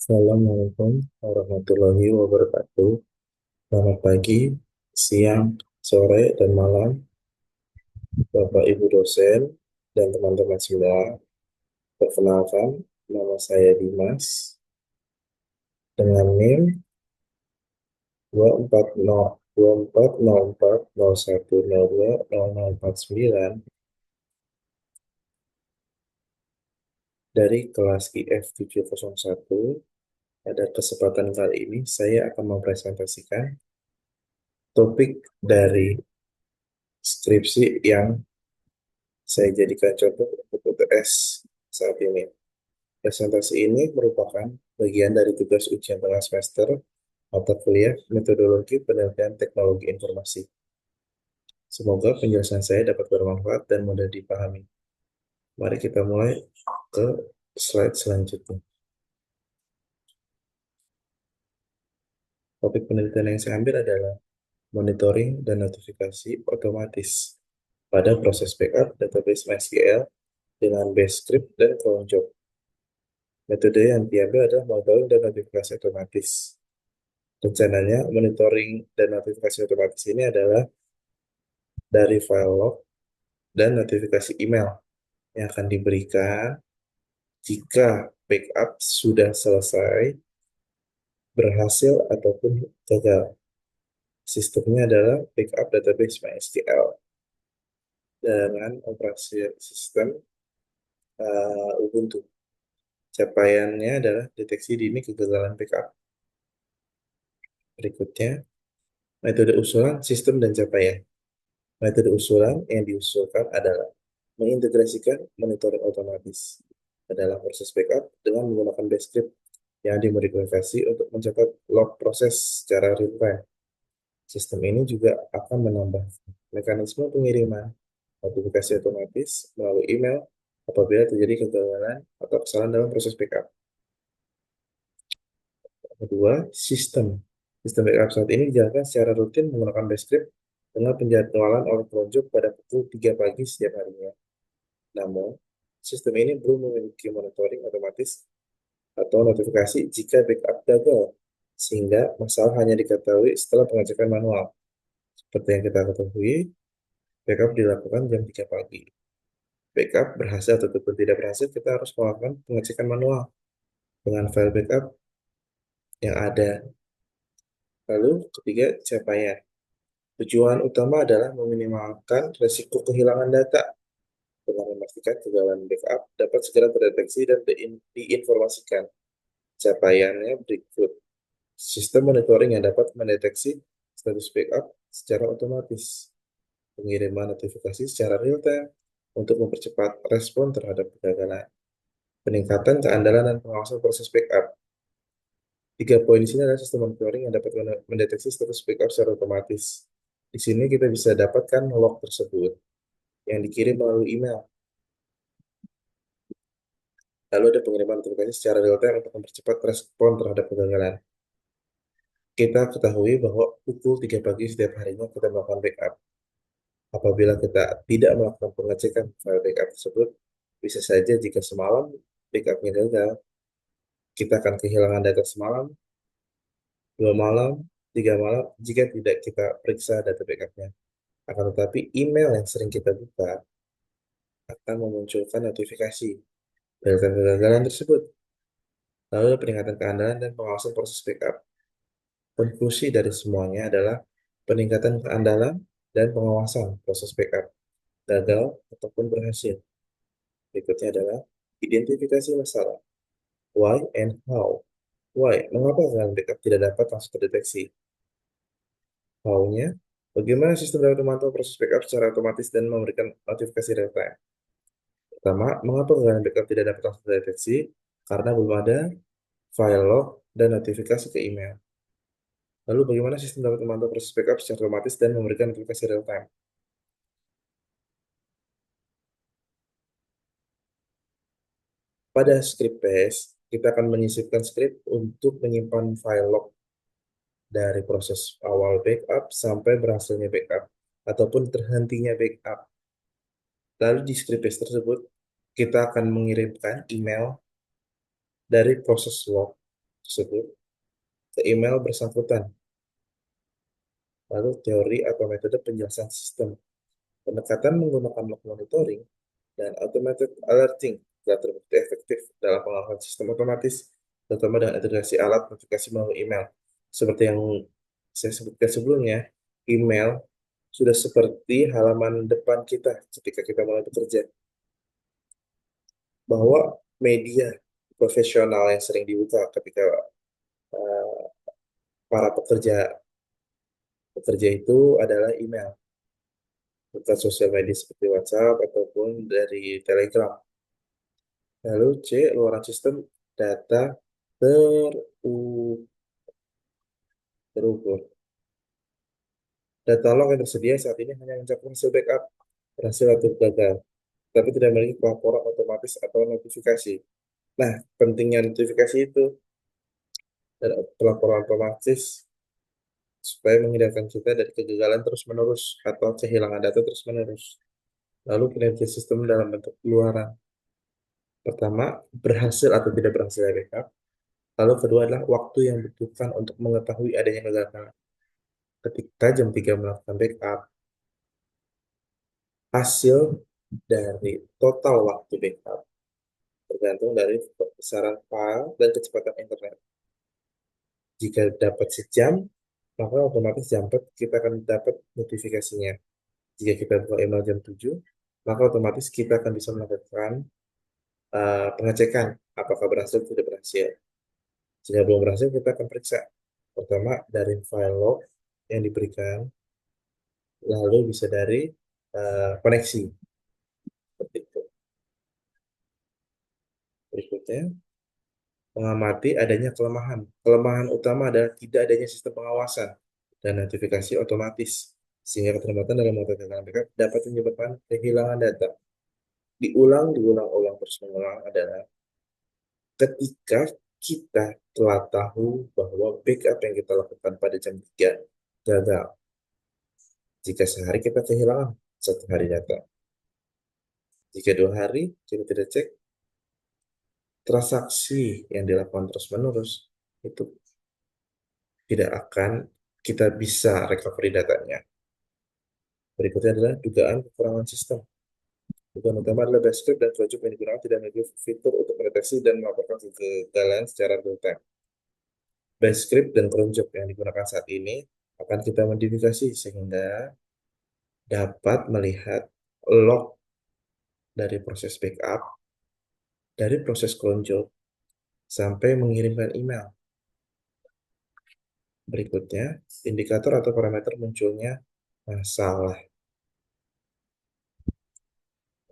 Assalamualaikum warahmatullahi wabarakatuh. Selamat pagi, siang, sore, dan malam, Bapak Ibu dosen dan teman-teman semua. Perkenalkan, nama saya Dimas dengan NIM 24040401020049 dari kelas IF 701. Pada kesempatan kali ini, saya akan mempresentasikan topik dari skripsi yang saya jadikan contoh untuk UTS saat ini. Presentasi ini merupakan bagian dari tugas ujian tengah semester mata kuliah Metodologi Penelitian Teknologi Informasi. Semoga penjelasan saya dapat bermanfaat dan mudah dipahami. Mari kita mulai ke slide selanjutnya. Topik penelitian yang saya ambil adalah monitoring dan notifikasi otomatis pada proses backup database MySQL dengan base script dan cron job. Metode yang diambil adalah monitoring dan notifikasi otomatis. Rencananya, monitoring dan notifikasi otomatis ini adalah dari file log dan notifikasi email yang akan diberikan jika backup sudah selesai, berhasil, ataupun gagal. Sistemnya adalah backup database MySQL dengan operasi sistem Ubuntu. Capaiannya adalah deteksi dini kegagalan backup. Berikutnya, metode usulan sistem dan capaian. Metode usulan yang diusulkan adalah mengintegrasikan monitoring otomatis ke dalam proses backup dengan menggunakan base script yang dimodifikasi untuk mencatat log proses secara real time. Sistem ini juga akan menambah mekanisme pengiriman notifikasi otomatis melalui email apabila terjadi kegagalan atau kesalahan dalam proses backup. Kedua, sistem. Sistem backup saat ini dijalankan secara rutin menggunakan base script dengan penjadwalan oleh Cronjob pada pukul 3 pagi setiap harinya. Namun, sistem ini belum memiliki monitoring otomatis atau notifikasi jika backup gagal, sehingga masalah hanya diketahui setelah pengecekan manual. Seperti yang kita ketahui, backup dilakukan jam 3 pagi. Backup berhasil ataupun tidak berhasil, kita harus melakukan pengecekan manual dengan file backup yang ada. Lalu, ketiga, capaian. Tujuan utama adalah meminimalkan risiko kehilangan data dengan memastikan kegagalan backup dapat segera terdeteksi dan diinformasikan. Capaiannya berikut. Sistem monitoring yang dapat mendeteksi status backup secara otomatis. Pengiriman notifikasi secara real-time untuk mempercepat respon terhadap kegagalan. Peningkatan keandalan dan pengawasan proses backup. 3 poin di sini adalah sistem monitoring yang dapat mendeteksi status backup secara otomatis. Di sini kita bisa dapatkan log tersebut yang dikirim melalui email. Lalu ada pengiriman notifikasi secara real-time untuk mempercepat respon terhadap kegagalan. Kita ketahui bahwa pukul 3 pagi setiap harinya kita melakukan backup. Apabila kita tidak melakukan pengecekan file backup tersebut, bisa saja jika semalam backupnya gagal, kita akan kehilangan data semalam, 2 malam, 3 malam, jika tidak kita periksa data backupnya. Akan tetapi email yang sering kita buka akan memunculkan notifikasi tentang kegagalan tersebut. Lalu peningkatan keandalan dan pengawasan proses backup. Konklusi dari semuanya adalah peningkatan keandalan dan pengawasan proses backup, gagal ataupun berhasil. Berikutnya adalah identifikasi masalah. Why and how. Why? Mengapa kegagalan backup tidak dapat langsung terdeteksi? How-nya, bagaimana sistem dapat memantau proses backup secara otomatis dan memberikan notifikasi real time? Pertama, mengapa kegagalan backup tidak dapat langsung terdeteksi? Karena belum ada file log dan notifikasi ke email. Lalu bagaimana sistem dapat memantau proses backup secara otomatis dan memberikan notifikasi real time? Pada script base, kita akan menyisipkan script untuk menyimpan file log dari proses awal backup sampai berhasilnya backup ataupun terhentinya backup. Lalu di script base tersebut, kita akan mengirimkan email dari proses log tersebut ke email bersangkutan. Lalu teori atau metode penjelasan sistem. Pendekatan menggunakan log monitoring dan automated alerting telah terbukti efektif dalam pengawasan sistem otomatis, terutama dengan integrasi alat notifikasi melalui email. Seperti yang saya sebutkan sebelumnya, email sudah seperti halaman depan kita ketika kita mulai bekerja, bahwa media profesional yang sering dibuka ketika eh, para pekerja pekerja itu adalah email, bukan sosial media seperti WhatsApp ataupun dari Telegram. Lalu C, luaran sistem data teru- terukur. Data log yang tersedia saat ini hanya mencakup hasil backup, berhasil atau gagal, tapi tidak memiliki pelaporan otomatis atau notifikasi. Nah, pentingnya notifikasi itu dan pelaporan otomatis supaya menghindarkan kita dari kegagalan terus-menerus atau kehilangan data terus-menerus. Lalu kinerja sistem dalam bentuk luaran. Pertama, berhasil atau tidak berhasil backup. Lalu kedua adalah waktu yang dibutuhkan untuk mengetahui adanya kegagalan. Ketika jam 3 melakukan backup, hasil dari total waktu backup tergantung dari besaran file dan kecepatan internet. Jika dapat sejam, maka otomatis jam 4 kita akan dapat notifikasinya. Jika kita buka email jam 7, maka otomatis kita akan bisa melakukan pengecekan apakah berhasil atau tidak berhasil. Jika belum berhasil, kita akan periksa. Pertama, dari file log yang diberikan, lalu bisa dari koneksi. Seperti itu. Berikutnya, mengamati adanya kelemahan. Kelemahan utama adalah tidak adanya sistem pengawasan dan notifikasi otomatis, sehingga keterlambatan dalam menggunakan backup dapat menyebabkan kehilangan data. Diulang-ulang terus mengulang adalah ketika kita telah tahu bahwa backup yang kita lakukan pada jam 3 gagal. Jika sehari kita kehilangan satu hari data. Jika 2 hari kita tidak cek, transaksi yang dilakukan terus-menerus itu tidak akan kita bisa recovery datanya. Berikutnya adalah dugaan kekurangan sistem. Dugaan utama adalah base script dan project yang digunakan tidak memiliki fitur untuk mendeteksi dan melaporkan kegagalan secara real time. Base script dan project yang digunakan saat ini akan kita modifikasi sehingga dapat melihat log dari proses backup, dari proses cronjob, sampai mengirimkan email. Berikutnya, indikator atau parameter munculnya masalah.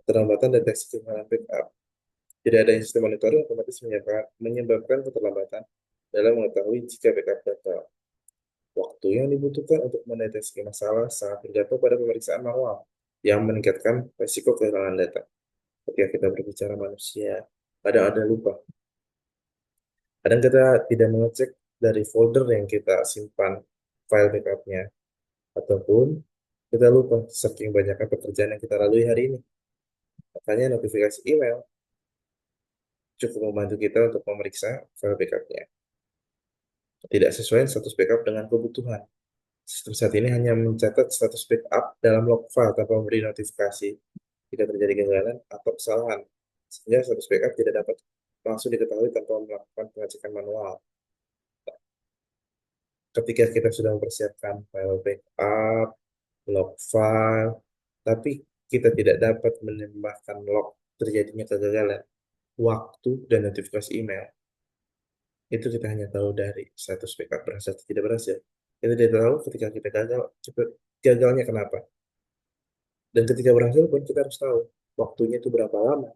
Keterlambatan deteksi kehilangan backup. Tidak adanya sistem monitoring otomatis menyebabkan keterlambatan dalam mengetahui jika backup gagal. Waktu yang dibutuhkan untuk mendeteksi masalah sangat tergantung pada pemeriksaan manual yang meningkatkan risiko kehilangan data. Ketika kita berbicara manusia, kadang ada lupa. Kadang kita tidak mengecek dari folder yang kita simpan file backupnya, ataupun kita lupa saking banyaknya pekerjaan yang kita lalui hari ini. Makanya notifikasi email cukup membantu kita untuk memeriksa file backupnya. Tidak sesuai status backup dengan kebutuhan. Sistem saat ini hanya mencatat status backup dalam log file tanpa memberi notifikasi jika terjadi kegagalan atau kesalahan, sehingga status backup tidak dapat langsung diketahui tanpa melakukan pengecekan manual. Ketika kita sudah mempersiapkan file backup, log file, tapi kita tidak dapat menambahkan log terjadinya kegagalan, waktu, dan notifikasi email, itu kita hanya tahu dari status backup berhasil atau tidak berhasil. Kita tidak tahu ketika kita gagal, gagalnya kenapa. Dan ketika berhasil pun kita harus tahu waktunya itu berapa lama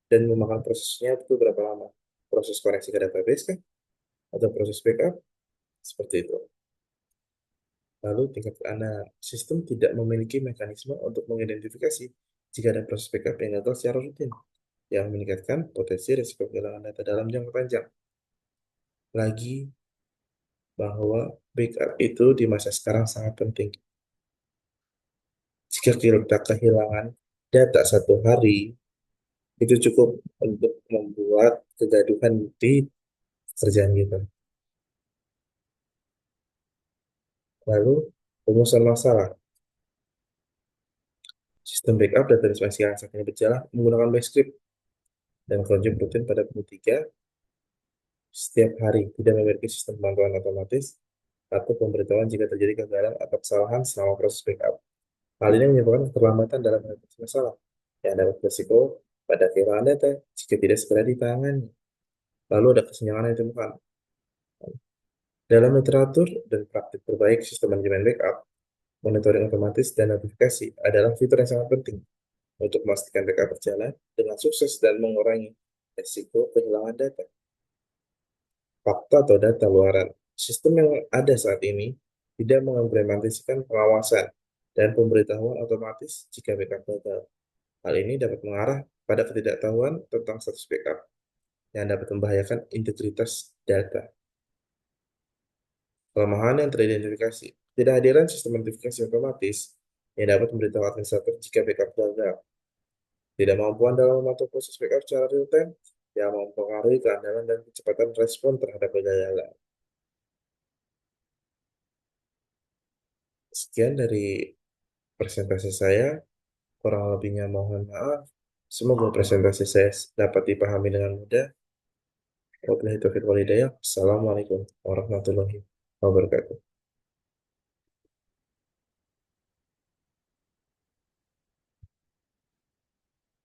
dan memakan prosesnya itu berapa lama. Proses koneksi ke database kan? Atau proses backup? Seperti itu. Lalu tingkat keamanan. Sistem tidak memiliki mekanisme untuk mengidentifikasi jika ada proses backup yang gagal secara rutin, yang meningkatkan potensi risiko kehilangan data dalam jangka panjang. Lagi bahwa backup itu di masa sekarang sangat penting. Jika kita kehilangan data satu hari, itu cukup untuk membuat kegaduhan di kerjaan kita. Lalu, rumusan masalah. Sistem backup data informasi yang saat ini berjalan menggunakan Bscript dan cron rutin pada pukul 3 setiap hari, tidak memiliki sistem pemantauan otomatis atau pemberitahuan jika terjadi kegagalan atau kesalahan selama proses backup. Hal ini menyebabkan keterlambatan dalam mengatasi masalah yang dapat berisiko pada kehilangan data jika tidak segera ditangani. Lalu ada kesenjangan yang ditemukan. Dalam literatur dan praktik terbaik sistem manajemen backup, monitoring otomatis dan notifikasi adalah fitur yang sangat penting untuk memastikan backup berjalan dengan sukses dan mengurangi risiko kehilangan data. Fakta atau data luaran. Sistem yang ada saat ini tidak mengimplementasikan pengawasan dan pemberitahuan otomatis jika backup gagal. Hal ini dapat mengarah pada ketidaktahuan tentang status backup yang dapat membahayakan integritas data. Kelemahan yang teridentifikasi. Ketidakhadiran sistem notifikasi otomatis yang dapat memberitahu administrator jika backup gagal. Tidak mampuan dalam memantau proses backup secara real-time yang mempengaruhi keandalan dan kecepatan respon terhadap kegagalan. Sekian dari presentasi saya, kurang lebihnya mohon maaf. Semoga presentasi saya dapat dipahami dengan mudah. Wabillahi taufiq wal hidayah. Assalamualaikum warahmatullahi wabarakatuh.